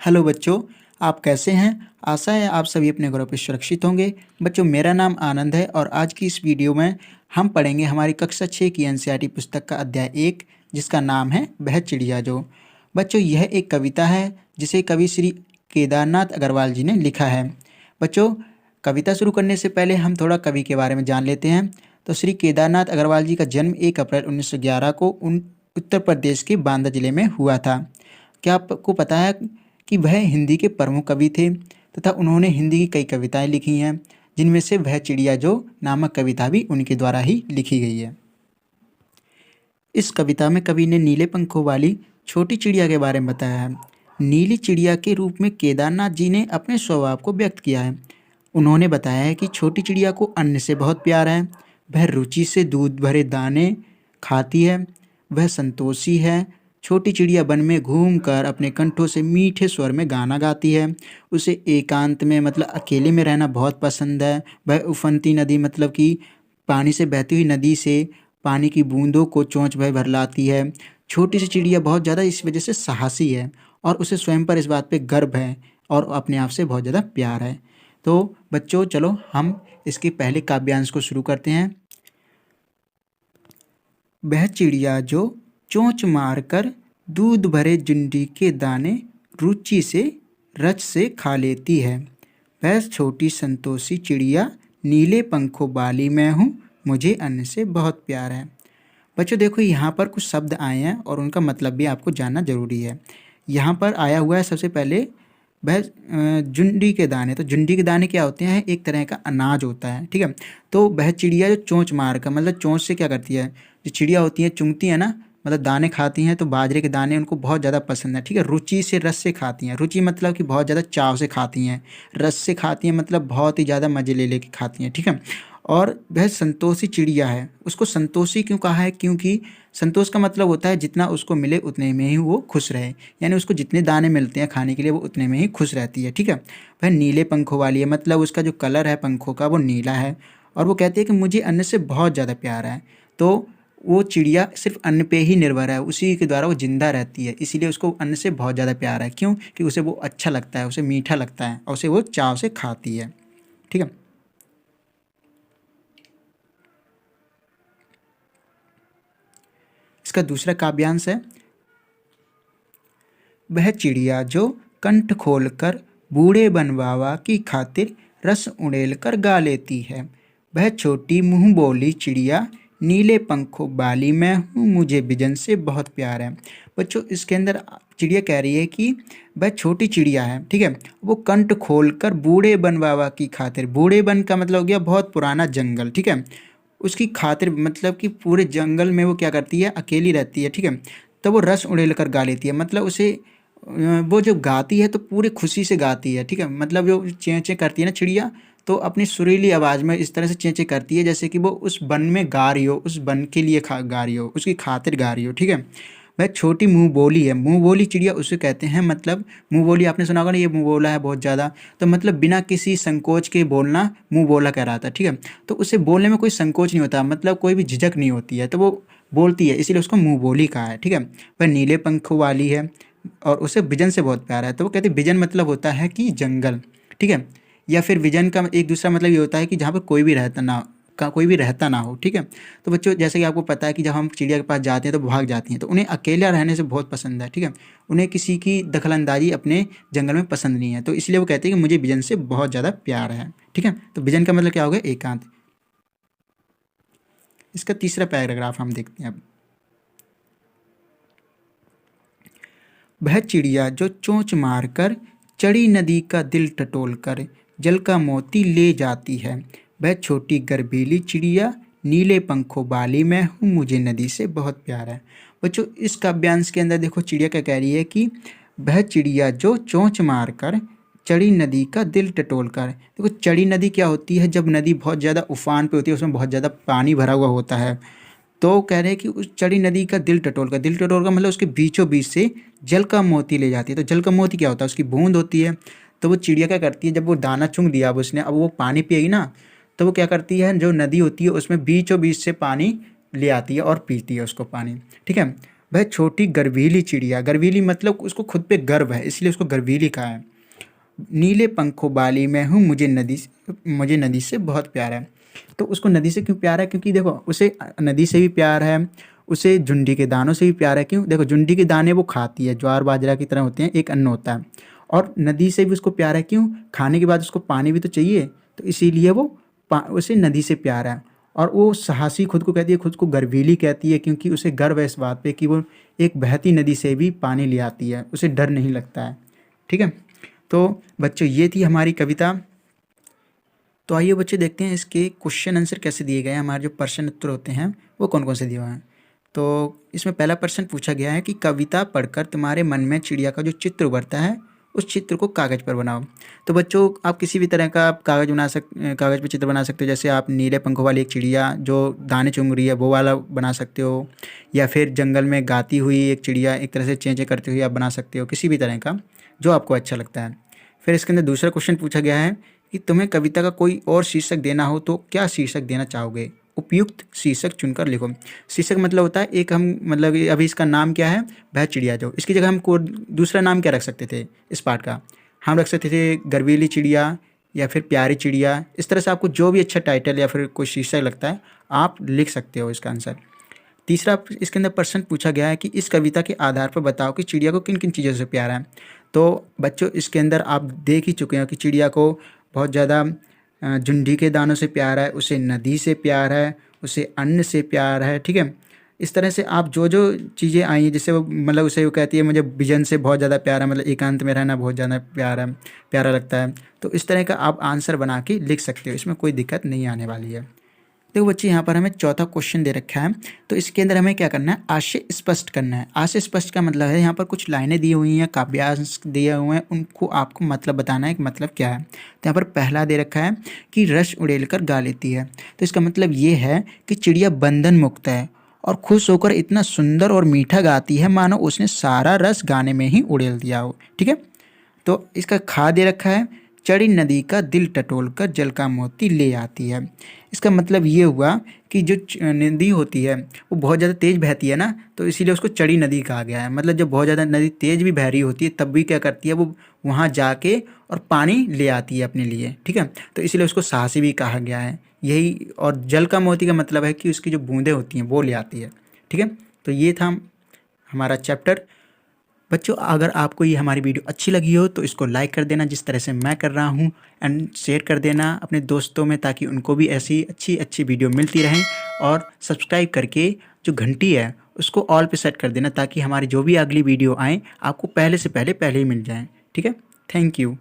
Hello बच्चों, आप कैसे हैं? आशा है आप सभी अपने घरों पे सुरक्षित होंगे। बच्चों, मेरा नाम आनंद है और आज की इस वीडियो में हम पढ़ेंगे हमारी कक्षा 6 की एनसीईआरटी पुस्तक का अध्याय 1, जिसका नाम है वह चिड़िया जो। बच्चों, यह एक कविता है जिसे कवि श्री केदारनाथ अग्रवाल जी ने लिखा है। बच्चों, कविता शुरू करने से पहले हम थोड़ा कवि के बारे में जान लेते हैं। तो श्री केदारनाथ अग्रवाल जी का जन्म 1 अप्रैल 1911 को उत्तर प्रदेश के बांदा जिले में हुआ था। क्या आपको पता है कि वह हिंदी के प्रमुख कवि थे तथा उन्होंने हिंदी की कई कविताएं लिखी हैं, जिनमें से वह चिड़िया जो नामक कविता भी उनके द्वारा ही लिखी गई है। इस कविता में कवि ने नीले पंखों वाली छोटी चिड़िया के बारे में बताया है। नीली चिड़िया के रूप में केदारनाथ जी ने अपने स्वभाव को व्यक्त किया है। उन्होंने बताया है कि छोटी चिड़िया को अन्न से बहुत प्यार है, वह रुचि से दूध भरे दाने खाती है, वह संतोषी है। छोटी चिड़िया वन में घूमकर अपने कंठों से मीठे स्वर में गाना गाती है। उसे एकांत में मतलब अकेले में रहना बहुत पसंद है। वह उफनती नदी मतलब कि पानी से बहती हुई नदी से पानी की बूंदों को चोंच भर भर लाती है। छोटी सी चिड़िया बहुत ज़्यादा इस वजह से साहसी है और उसे स्वयं पर इस बात पे गर्व है और अपने आप से बहुत ज़्यादा प्यार है। तो बच्चों, चलो हम इसके पहले काव्यांश को शुरू करते हैं। वह चिड़िया जो चोंच मारकर दूध भरे जुंडी के दाने रुचि से रच से खा लेती है। वह छोटी संतोषी चिड़िया नीले पंखों वाली मैं हूँ, मुझे अन्न से बहुत प्यार है। बच्चों देखो, यहाँ पर कुछ शब्द आए हैं और उनका मतलब भी आपको जानना जरूरी है। यहाँ पर आया हुआ है सबसे पहले वह जुंडी के दाने। तो जुंडी के दाने क्या होते हैं? एक तरह का अनाज होता है, ठीक है। तो वह चिड़िया जो चोंच मार कर मतलब चोंच से क्या करती है, जो चिड़िया होती है चुंगती है ना, मतलब दाने खाती हैं। तो बाजरे के दाने उनको बहुत ज़्यादा पसंद है, ठीक है। रुचि से रस से खाती हैं। रुचि मतलब कि बहुत ज़्यादा चाव से खाती हैं। रस से खाती हैं मतलब बहुत ही ज़्यादा मज़े ले लेके खाती हैं, ठीक है। और वह संतोषी चिड़िया है। उसको संतोषी क्यों कहा है? क्योंकि संतोष का मतलब होता है जितना उसको मिले उतने में ही वो खुश रहे, यानी उसको जितने दाने मिलते हैं खाने के लिए वो उतने में ही खुश रहती है, ठीक है। वह नीले पंखों वाली है, मतलब उसका जो कलर है पंखों का वो नीला है। और वो कहती है कि मुझे अन्न से बहुत ज़्यादा प्यार है। तो वो चिड़िया सिर्फ अन्न पे ही निर्भर है, उसी के द्वारा वो जिंदा रहती है, इसीलिए उसको अन्न से बहुत ज़्यादा प्यार है। क्यों? कि उसे वो अच्छा लगता है, उसे मीठा लगता है और उसे वो चाव से खाती है, ठीक है। इसका दूसरा काव्यांश है। वह चिड़िया जो कंठ खोलकर बूढ़े बनवावा की खातिर रस उड़ेल कर गा लेती है। वह छोटी मुंह बोली चिड़िया नीले पंखों वाली मैं हूँ, मुझे बिजन से बहुत प्यार है। बच्चों, इसके अंदर चिड़िया कह रही है कि वह छोटी चिड़िया है, ठीक है। वो कंठ खोलकर बूढ़े बनवावा की खातिर, बूढ़े बन का मतलब हो गया बहुत पुराना जंगल, ठीक है। उसकी खातिर मतलब कि पूरे जंगल में वो क्या करती है, अकेली रहती है, ठीक है। तो वो रस उड़ेल कर गा लेती है, मतलब उसे वो जब गाती है तो पूरी खुशी से गाती है, ठीक है। मतलब जो चें चें करती है ना चिड़िया, तो अपनी सुरीली आवाज़ में इस तरह से चें चें करती है जैसे कि वो उस वन में गा रही हो, उस वन के लिए गा रही हो, उसकी खातिर गा रही हो, ठीक है। वह छोटी मुंह बोली है। मुंह बोली चिड़िया उसे कहते हैं, मतलब मुंह बोली आपने सुना होगा ना, ये मुंह बोला है बहुत ज़्यादा। तो मतलब बिना किसी संकोच के बोलना मुंह बोला कहलाता है, ठीक है। तो उसे बोलने में कोई संकोच नहीं होता, मतलब कोई भी झिझक नहीं होती है, तो वो बोलती है, इसीलिए उसको मुंह बोली कहा है, ठीक है। वह नीले पंखों वाली है और उसे विजन से बहुत प्यार है। तो वो कहते हैं विजन मतलब होता है कि जंगल, ठीक है। या फिर विजन का एक दूसरा मतलब ये होता है कि जहाँ पर कोई भी रहता ना कोई भी रहता ना हो, ठीक है। तो बच्चों, जैसे कि आपको पता है कि जब हम चिड़िया के पास जाते हैं तो भाग जाती हैं, तो उन्हें अकेला रहने से बहुत पसंद है, ठीक है। उन्हें किसी की दखलंदाजी अपने जंगल में पसंद नहीं है, तो इसलिए वो कहते हैं कि मुझे विजन से बहुत ज़्यादा प्यार है, ठीक है। तो विजन का मतलब क्या होगा? एकांत। इसका तीसरा पैराग्राफ हम देखते हैं अब। वह चिड़िया जो चोंच मारकर चढ़ी नदी का दिल टटोल कर जल का मोती ले जाती है। वह छोटी गर्भीली चिड़िया नीले पंखों वाली मैं हूँ, मुझे नदी से बहुत प्यार है। बच्चों, इस काव्यांश के अंदर देखो चिड़िया क्या कह रही है कि वह चिड़िया जो चोंच मारकर चढ़ी नदी का दिल टटोल कर। देखो, चढ़ी नदी क्या होती है? जब नदी बहुत ज़्यादा उफान पे होती है, उसमें बहुत ज़्यादा पानी भरा हुआ होता है, तो कह रहे हैं कि उस चढ़ी नदी का दिल टटोल का, दिल टटोल का मतलब उसके बीचों बीच से जल का मोती ले जाती है। तो जल का मोती क्या होता है? उसकी बूंद होती है। तो वो चिड़िया क्या करती है, जब वो दाना चुंग दिया अब उसने, अब वो पानी पिएगी ना, तो वो क्या करती है, जो नदी होती है उसमें बीचों बीच से पानी ले आती है और पीती है उसको पानी, ठीक है। वह छोटी गर्वीली चिड़िया, गर्वीली मतलब उसको खुद पे गर्व है इसलिए उसको गर्वीली कहा है। नीले पंखों वाली मैं हूँ, मुझे नदी से बहुत प्यार है। तो उसको नदी से क्यों प्यार है? क्योंकि देखो उसे नदी से भी प्यार है, उसे जुंडी के दानों से भी प्यार है। क्यों? देखो जुंडी के दाने वो खाती है, ज्वार बाजरा की तरह होते हैं, एक अन्न होता है। और नदी से भी उसको प्यार है। क्यों? खाने के बाद उसको पानी भी तो चाहिए, तो इसीलिए वो उसे नदी से प्यार है। और वो साहसी खुद को कहती है, खुद को गर्वीली कहती है, क्योंकि उसे गर्व है इस बात पे कि वो एक बहती नदी से भी पानी ले आती है, उसे डर नहीं लगता है। ठीक है, तो बच्चों ये थी हमारी कविता। तो आइए बच्चे देखते हैं इसके क्वेश्चन आंसर कैसे दिए गए हैं, हमारे जो प्रश्न उत्तर होते हैं वो कौन कौन से दिए हुए हैं। तो इसमें पहला प्रश्न पूछा गया है कि कविता पढ़कर तुम्हारे मन में चिड़िया का जो चित्र उभरता है उस चित्र को कागज़ पर बनाओ। तो बच्चों आप किसी भी तरह का आप कागज़ पर चित्र बना सकते हो। जैसे आप नीले पंखों वाली एक चिड़िया जो दाने चुंग रही है वो वाला बना सकते हो, या फिर जंगल में गाती हुई एक चिड़िया एक तरह से चेंचे करती हुई आप बना सकते हो, किसी भी तरह का जो आपको अच्छा लगता है। फिर इसके अंदर दूसरा क्वेश्चन पूछा गया है कि तुम्हें कविता का कोई और शीर्षक देना हो तो क्या शीर्षक देना चाहोगे? उपयुक्त शीर्षक चुनकर लिखो। शीर्षक मतलब होता है एक हम मतलब अभी इसका नाम क्या है? वह चिड़िया जो, इसकी जगह हम को दूसरा नाम क्या रख सकते थे इस पार्ट का? हम रख सकते थे गर्वीली चिड़िया या फिर प्यारी चिड़िया। इस तरह से आपको जो भी अच्छा टाइटल या फिर कोई शीर्षक लगता है आप लिख सकते हो इसका आंसर। तीसरा इसके अंदर प्रश्न पूछा गया है कि इस कविता के आधार पर बताओ कि चिड़िया को किन किन चीज़ों से प्यार है। तो बच्चों इसके अंदर आप देख ही चुके हो कि चिड़िया को बहुत ज़्यादा जुंडी के दानों से प्यार है, उसे नदी से प्यार है, उसे अन्न से प्यार है। ठीक है, इस तरह से आप जो जो चीज़ें आई हैं जिससे वो मतलब उसे वो कहती है मुझे विजन से बहुत ज़्यादा प्यार है, मतलब एकांत में रहना बहुत ज़्यादा प्यारा लगता है। तो इस तरह का आप आंसर बना के लिख सकते हो, इसमें कोई दिक्कत नहीं आने वाली है। देखो बच्चे यहाँ पर हमें चौथा क्वेश्चन दे रखा है, तो इसके अंदर हमें क्या करना है? आशय स्पष्ट करना है। आशय स्पष्ट का मतलब है यहाँ पर कुछ लाइनें दी हुई हैं, काव्यांश दिए हुए हैं, उनको आपको मतलब बताना है कि मतलब क्या है। तो यहाँ पर पहला दे रखा है कि रस उड़ेलकर गा लेती है। तो इसका मतलब ये है कि चिड़िया बंधन मुक्त है और खुश होकर इतना सुंदर और मीठा गाती है मानो उसने सारा रस गाने में ही उड़ेल दिया हो। ठीक है, तो इसका खा दे रखा है चढ़ी नदी का दिल टटोल कर जल का मोती ले आती है। इसका मतलब ये हुआ कि जो नदी होती है वो बहुत ज़्यादा तेज़ बहती है ना, तो इसीलिए उसको चढ़ी नदी कहा गया है। मतलब जब बहुत ज़्यादा नदी तेज़ भी बह रही होती है तब भी क्या करती है वो वहाँ जाके और पानी ले आती है अपने लिए। ठीक है, तो इसीलिए उसको साहसी भी कहा गया है यही। और जल का मोती का मतलब है कि उसकी जो बूंदें होती हैं वो ले आती है। ठीक है, तो ये था हमारा चैप्टर। बच्चों अगर आपको ये हमारी वीडियो अच्छी लगी हो तो इसको लाइक कर देना जिस तरह से मैं कर रहा हूँ, एंड शेयर कर देना अपने दोस्तों में ताकि उनको भी ऐसी अच्छी अच्छी वीडियो मिलती रहें। और सब्सक्राइब करके जो घंटी है उसको ऑल पे सेट कर देना ताकि हमारी जो भी अगली वीडियो आए आपको पहले से पहले ही मिल जाएँ। ठीक है, थैंक यू।